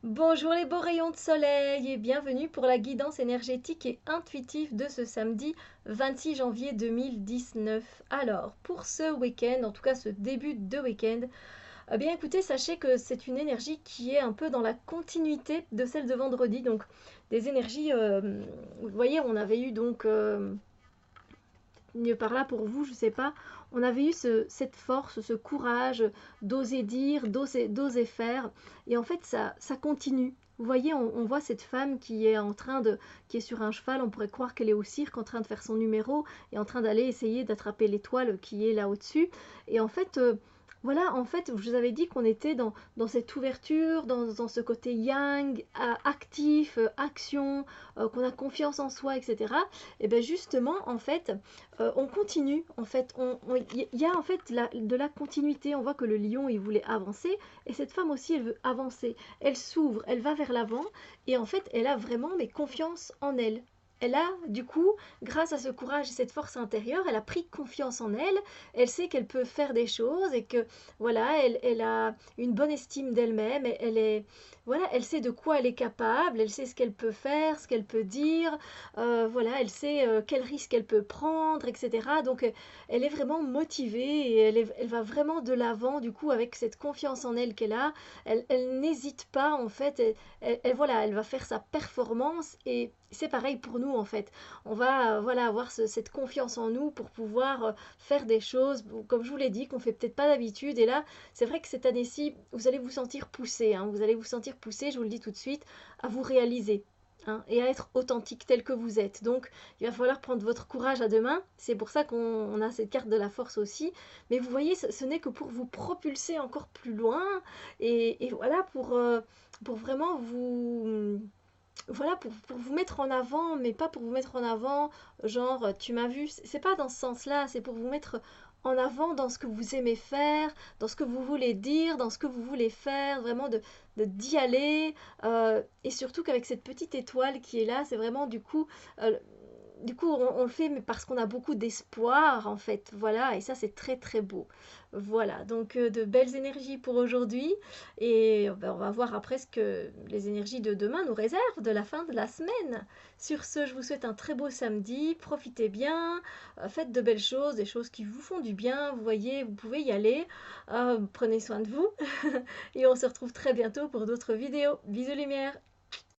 Bonjour les beaux rayons de soleil et bienvenue pour la guidance énergétique et intuitive de ce samedi 26 janvier 2019. Alors, pour ce week-end, en tout cas ce début de week-end, eh bien écoutez, sachez que c'est une énergie qui est un peu dans la continuité de celle de vendredi, donc des énergies, vous voyez, on avait eu donc mieux par là pour vous, je sais pas, on avait eu cette force, ce courage d'oser dire, d'oser faire, et en fait ça continue. Vous voyez, on voit cette femme qui est qui est sur un cheval, on pourrait croire qu'elle est au cirque en train de faire son numéro et en train d'aller essayer d'attraper l'étoile qui est là au-dessus. Et en fait, voilà, en fait, je vous avais dit qu'on était dans cette ouverture, dans ce côté yang, actif, action, qu'on a confiance en soi, etc. Et bien justement, en fait, on continue. En fait, il y a en fait de la continuité. On voit que le lion, il voulait avancer, et cette femme aussi, elle veut avancer. Elle s'ouvre, elle va vers l'avant, et en fait, elle a vraiment mais confiance en elle. Elle a, du coup, grâce à ce courage et cette force intérieure, elle a pris confiance en elle. Elle sait qu'elle peut faire des choses et que, voilà, elle a une bonne estime d'elle-même. Elle est, voilà, elle sait de quoi elle est capable. Elle sait ce qu'elle peut faire, ce qu'elle peut dire. Voilà, elle sait quel risque elle peut prendre, etc. Donc, elle est vraiment motivée et elle va vraiment de l'avant, du coup, avec cette confiance en elle qu'elle a. Elle n'hésite pas, en fait. Voilà, elle va faire sa performance et c'est pareil pour nous, en fait. On va, voilà, avoir cette confiance en nous pour pouvoir faire des choses, comme je vous l'ai dit, qu'on fait peut-être pas d'habitude. Et là, c'est vrai que cette année-ci, vous allez vous sentir poussé, hein, vous allez vous sentir poussé, je vous le dis tout de suite, à vous réaliser, hein, et à être authentique tel que vous êtes. Donc, il va falloir prendre votre courage à deux mains. C'est pour ça qu'on a cette carte de la force aussi. Mais vous voyez, ce n'est que pour vous propulser encore plus loin et voilà, pour vraiment vous... Voilà, pour vous mettre en avant, mais pas pour vous mettre en avant, genre, tu m'as vu. C'est pas dans ce sens-là, c'est pour vous mettre en avant dans ce que vous aimez faire, dans ce que vous voulez dire, dans ce que vous voulez faire, vraiment d'y aller. Et surtout qu'avec cette petite étoile qui est là, c'est vraiment euh, on le fait mais parce qu'on a beaucoup d'espoir en fait. Voilà, et ça c'est très très beau. Voilà, donc de belles énergies pour aujourd'hui et ben, on va voir après ce que les énergies de demain nous réservent de la fin de la semaine. Sur ce, je vous souhaite un très beau samedi, profitez bien, faites de belles choses, des choses qui vous font du bien, vous voyez, vous pouvez y aller. Prenez soin de vous et on se retrouve très bientôt pour d'autres vidéos. Bisous lumière.